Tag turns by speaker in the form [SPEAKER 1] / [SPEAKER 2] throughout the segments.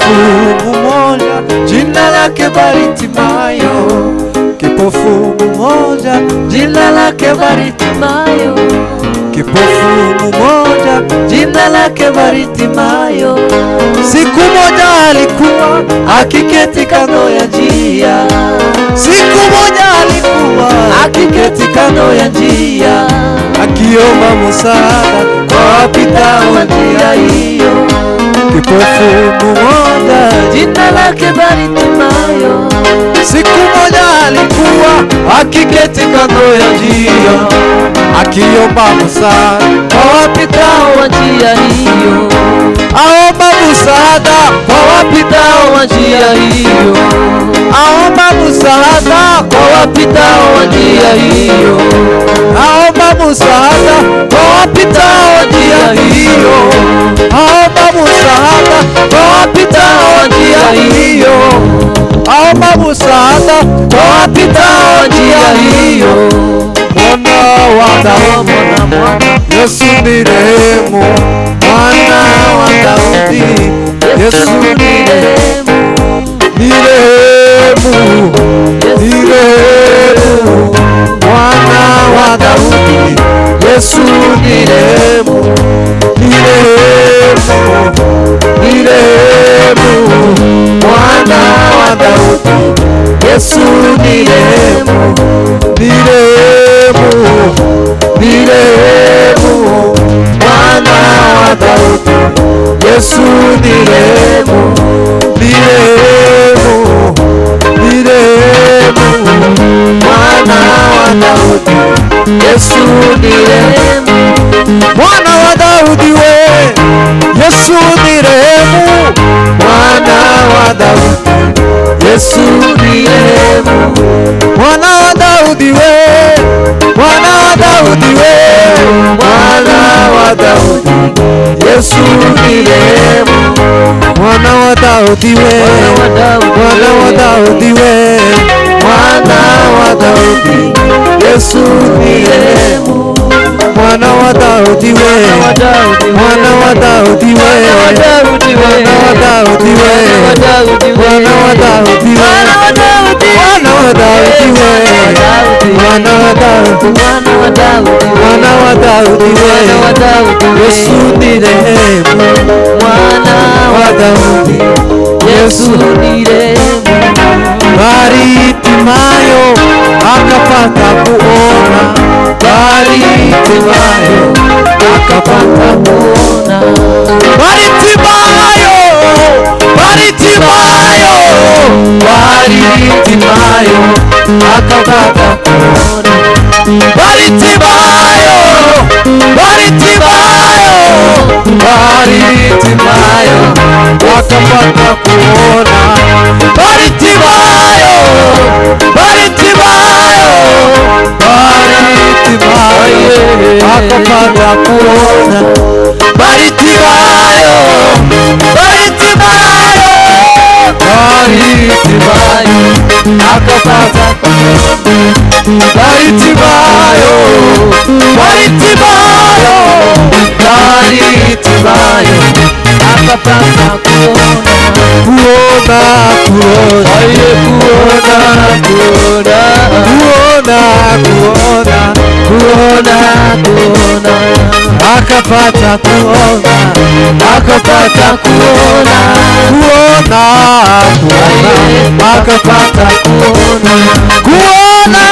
[SPEAKER 1] kipofu mmoja jina lake Bartimayo, kipofu mmoja jina lake Bartimayo, kipofu mmoja jina lake Bartimayo. Siku moja alikuwa akiketi kando ya njia, siku moja alikuwa akiketi kando ya njia, akiomba msaada kwa wapitao njia hiyo. Kipofu mmoja jina lake Bartimayo, siku moja alikuwa akiketi kando ya njia, akiomba msaada kwa wapitao njia hiyo. Aomba msaada kwa wapitao njia hiyo, aomba msaada kwa wapitao njia hiyo, aomba msaada kwa wapitao njia hiyo, aomba msaada kwa wapitao njia hiyo, aomba msaada kwa wapitao njia hiyo. Mwana wa Daudi, Yesu ni rehemu. Mwana wa Daudi, Yesu ni rehemu, ni rehemu, ni rehemu. Mwana wa Daudi, Yesu ni rehemu, ni rehemu, ni rehemu. Mwana wa Daudi, Yesu ni rehemu, ni rehemu, ni rehemu. Mwana wa Daudi, Yesu ni rehemu, ni rehemu, ni rehemu. Mwana wa Daudi, Yesu ni rehemu. Mwana wa Daudi we, Yesu ni rehemu. Mwana wa Daudi, Yesu ni rehemu. Mwana wa Daudi we, Mwana wa Daudi we, Mwana wa Daudi, Yesu ni rehemu. Mwana wa Daudi we, Mwana wa Daudi we, Mwana wa Daudi, Yesu ni rehemu. Mwana wa Daudi we, Mwana wa Daudi we, Mwana wa Daudi we, Mwana wa Daudi we, Mwana wa Daudi we, Mwana wa Daudi we, Mwana wa Daudi, Mwana wa Daudi we, Yesu ni rehemu. Mwana wa Daudi, Yesu ni rehemu. Bartimayo akapata kuona, Bartimayo akapata kuona, Bartimayo, Bartimayo, Bartimayo akapata kuona, Bartimayo, Bartimayo, Bartimayo akapata kuona, Bartimayo, Bartimayo, Bartimayo akapata kuona, Bartimayo, Bartimayo, Bartimayo akapata kuona, Bartimayo, Bartimayo, Bartimayo akapata kuona, kuona, kuona, kuona, kuona, kuona, kuona, kuona, akapata kuona, akapata kuona, kuona, kuona, akapata kuona, kuona,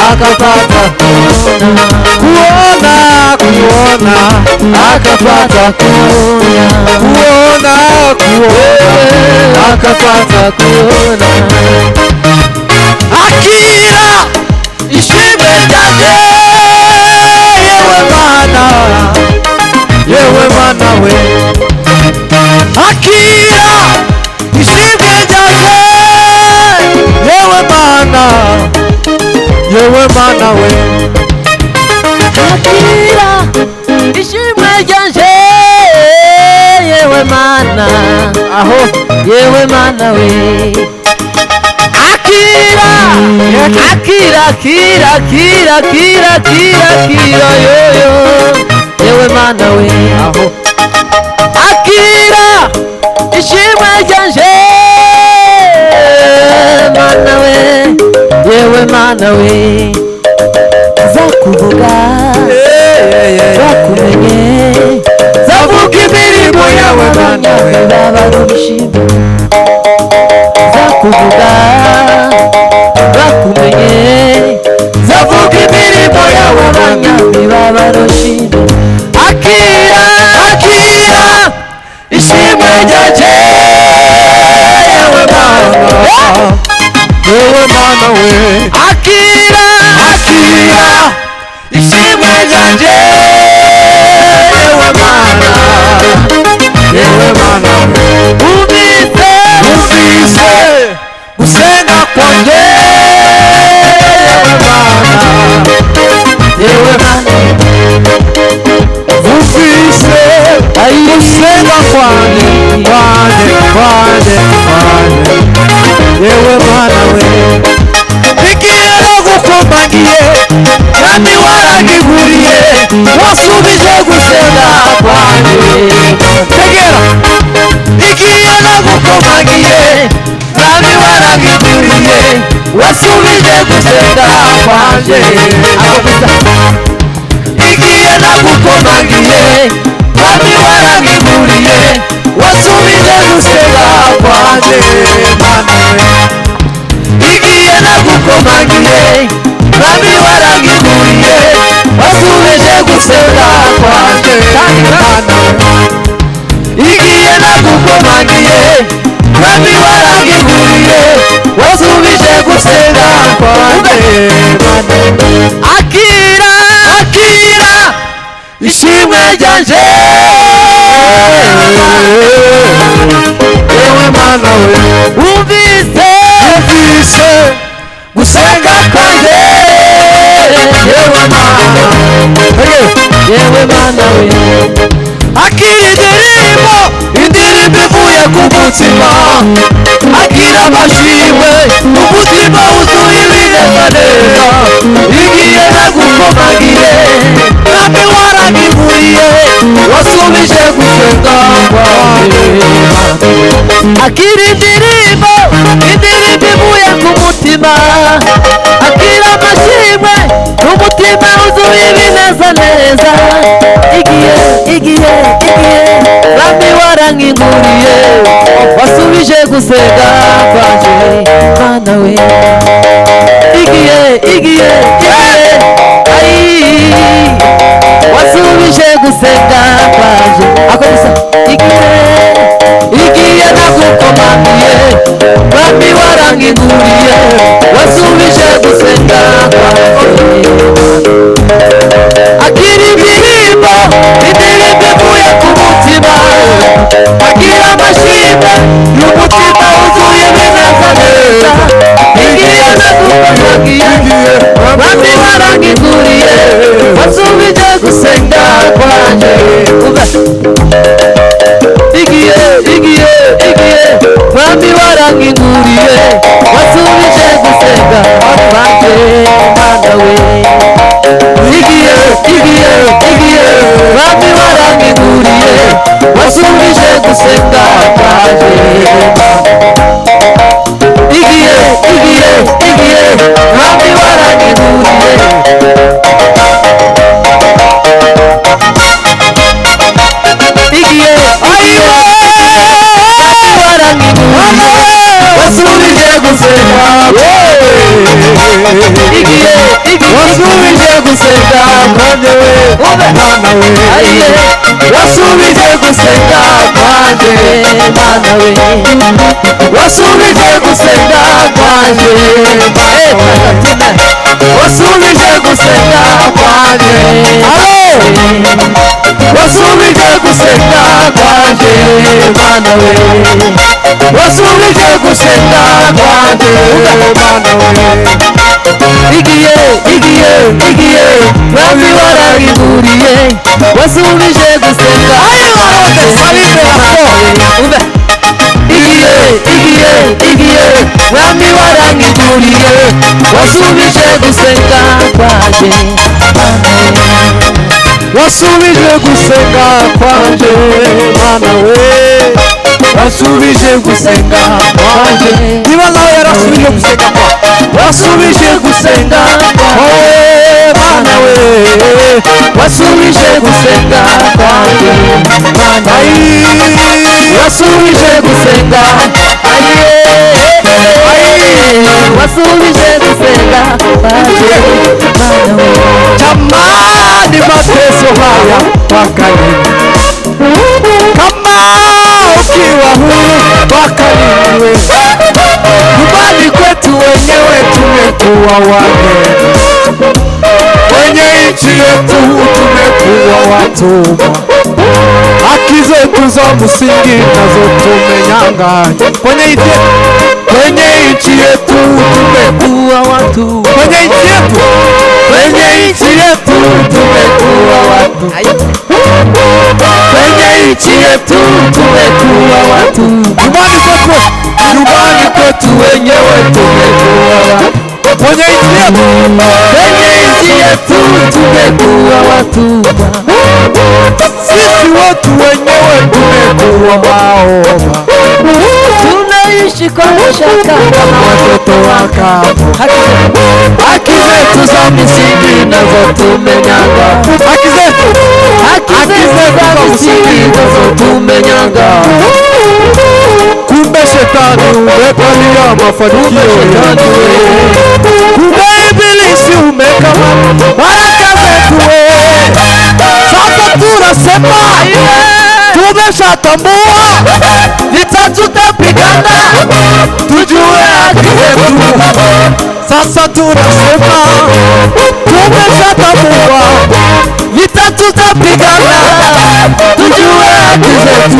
[SPEAKER 1] akapata kuona, kuona, kuona, akapata kuona, kuona, kuona, akapata kuona. Akira ishime jaje, yewe mana, yewe mana we. Akira ishime jaje, yewe mana, yewe mana we. Akira ishime jaje, yewe mana, aho yewe mana we. Akira, Akira, Akira, Akira, Akira, Akira, Akira, yo yo, yewe mana we. Aho Akira ishimwe ryanje mana we yewe mana we zakuvuga zakumenye zavuga imirimo yawe mana we babarishimye zakuvuga zakumenye zavuga imirimo yawe mana we babarishimye akira akira ishimwe ryanje yewe mana we akira akira ishimwe ryanje yewe mana umvise gusenga kwanje yewe mana umvise gusenga kwanje yewe mana we igiye no gukomagiye kandi waragiguriye wasubije gusenga kwanje tegera igiye no gukomagiye kandi waragiguriye wasubije gusenga kwanje igiye no gukomagiye kandi waragiguriye wasubije gusenga kwanje igiye nagukomagiye kandi waragiguriye wasubije gusenga kwanje igiye nagukomagiye kandi waragiguriye wasubije gusenga kwanje akira akira ishimwe ryanje yewe mana we umvise gusenga kwanje yewe mana we akira indirimbo ivuye ku mutima akira amashimwe umutima wuzuye ibinezaneza igiye nagukomagiye kandi waragiguriye wasubije gusenga kwanje akira indirimbo ivuye ku mutima akira amashimwe n'umutima wuzuye ibinezaneza igihe kandi waragiguriye wasubije gusenga kwanje mana we igihe wasubije gusenga kwanje akomeza igihe nagukomagiye kandi waragiguriye wasubije gusenga kwanje akira indirimbo ivuye ku mutima akira amashimwe y'umutima wuzuye ibinezaneza igihe nagukomagiye kandi waragiguriye wasubije gusenga kwanje igihe kandi waragiguriye wasubije gusenga kwanje mana we igihe kandi waragiguriye wasubije gusenga kwanje igihe kandi waragiguriye wasubije gusenga wasubije gusenga kwanje mana we wasubije gusenga kwanje mana we wasubije gusenga kwanje wasubije gusenga kwanje wasubije gusenga kwanje mana we wasubije gusenga kwanje mana we igihe kandi waragiguriye wasubije gusenga igihe kandi waragiguriye wasubije gusenga kwanje wasubije gusenga kwanje mana we wasubije gusenga kwanjye. Niba nawe yarasubije gusenga wasubije gusenga wowe Mana we, wasubije gusenga kwanjye Mana, wasubije gusenga wasubije gusenga kwanjye Mana we. Tamani mateso haya wakali, kama ukiwa huru wakaliwe. Nyumbani kwetu wenyewe tumekuwa wageni, kwenye nchi yetu tumekuwa watumwa. Haki zetu za msingi nazo tumenyang'anywa. Kwenye nchi yetu tumekuwa watumwa. Kwenye nchi yetu tumekuwa watumwa. Kwenye nchi yetu tumekuwa watumwa. Nyumbani kwetu wenyewe tumekuwa watumwa. Kwenye nchi yetu tumekuwa watumwa. Sisi watu wenyewe tumekuwa waoga, tunaishi kwa shaka kama watoto wa kambo. Haki zetu za misingi nazo tumenyang'anywa. Haki zetu za misingi nazo tumenyang'anywa. Kumbe shetani umekalia mafanikio yetu. Kumbe ibilisi umekamata baraka zetu. Sasa tunasema tumeshatambua, vita tutapigana, tujue haki zetu. Sasa tunasema tumeshatambua, vita tutapigana, tujue haki zetu.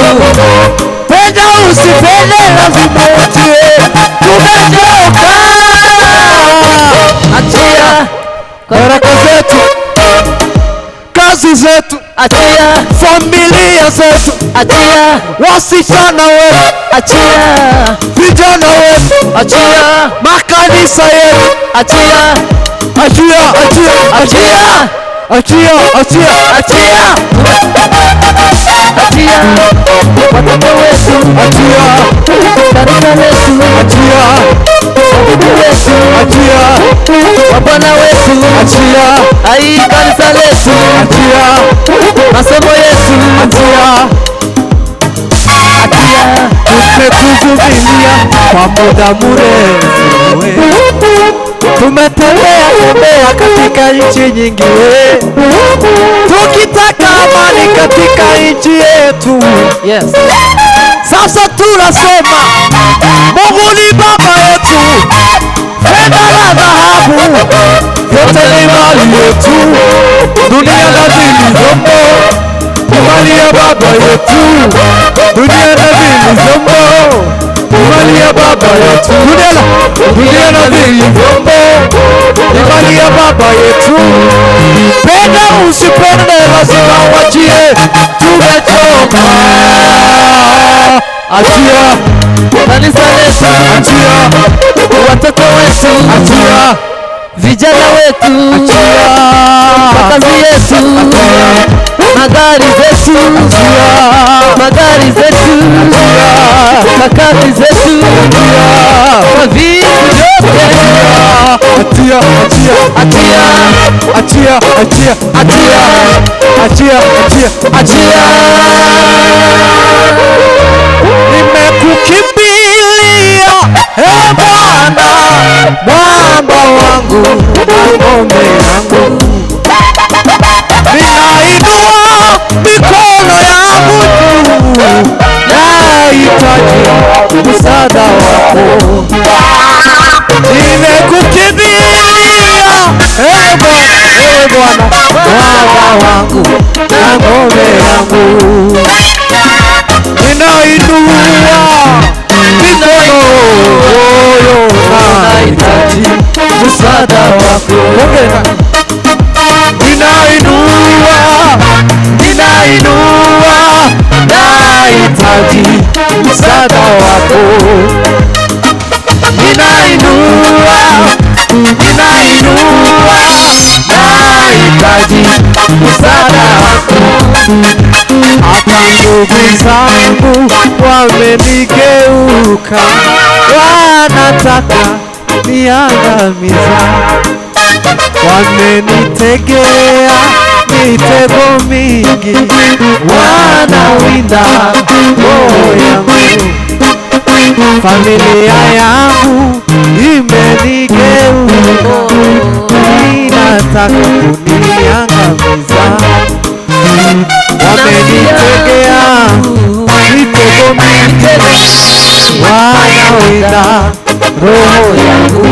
[SPEAKER 1] Penda usipende lazima utie, tumechoka. Achia baraka zetu, kazi zetu, achia familia zetu, achia wasichana wetu, achia vijana wetu, achia makanisa yetu, achia achia achia achia achia achia achia watoto wetu, achia kanisa letu, achia watoto wetu, achia wabwana wetu, achia ai kanisa letu, achia masomo yetu, achia achia. Tumekuvumilia kwa muda mrefu, tumetembea katika nchi nyingi, tukitaka amani katika nchi yetu. Yes. Sasa tunasema Mungu ni baba yetu, fedha na dhahabu yote ni mali yetu, dunia na vilivyomo ni mali ya baba yetu, dunia na vilivyomo ni mali ya baba yetu, dunia na vilivyomo ni mali ya baba yetu. Penda usipende lazima uachie, tumechoka. Achia kanisa letu, achia watoto wetu, achia vijana wetu, achia makazi yetu, achia magari zetu, achia magari zetu, achia makazi zetu, achia vitu vyote, achia achia achia achia achia achia achia achia. Nimekukimbilia Bwana, mwamba wangu na ngome yangu, ninainua mikono yangu juu, nahitaji msaada wako. Nimekukimbilia Bwana, mwamba wangu na ngome yangu, ninainua mikono moyo, nahitaji msaada wako. Ninainua, nahitaji msaada wako. Ninainua, nahitaji msaada wako. hata ndugu zangu wamenigeuka, wanataka niangamiza, wamenitegea mitego mingi, wanawinda roho yangu, familia yangu imenigeuka, inataka kuniangamiza, wamenitegea mitego mingi, wanawinda roho yangu.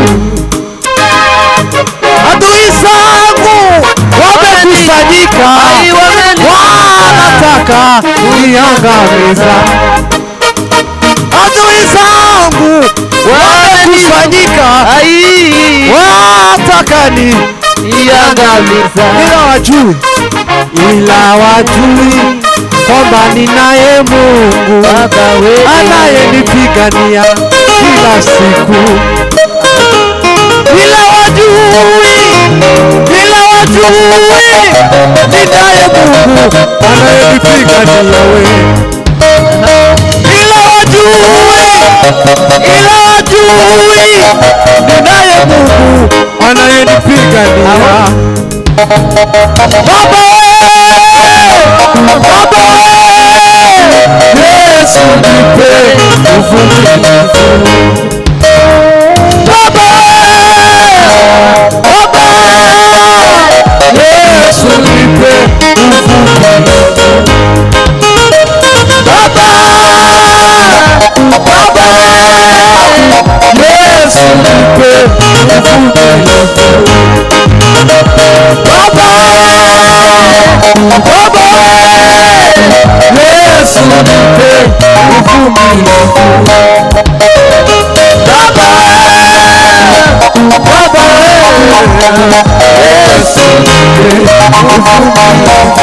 [SPEAKER 1] Adui zangu wamekusanyika, wanataka kuniangamiza. Adui zangu wamekusanyika, wanataka kuniangamiza. Ila wajui kwamba ninaye Mungu anayenipigania kila siku. Ila wajui ninaye Mungu anayenipigania wewe. Ila wajui ninaye Mungu anayenipigania. Baba Yesu nipe uvumilivu. Baba Yesu nipe uvumilivu. Baba Yesu nipe uvumilivu. Baba Yesu nipe uvumilivu. Baba Yesu nipe uvumilivu.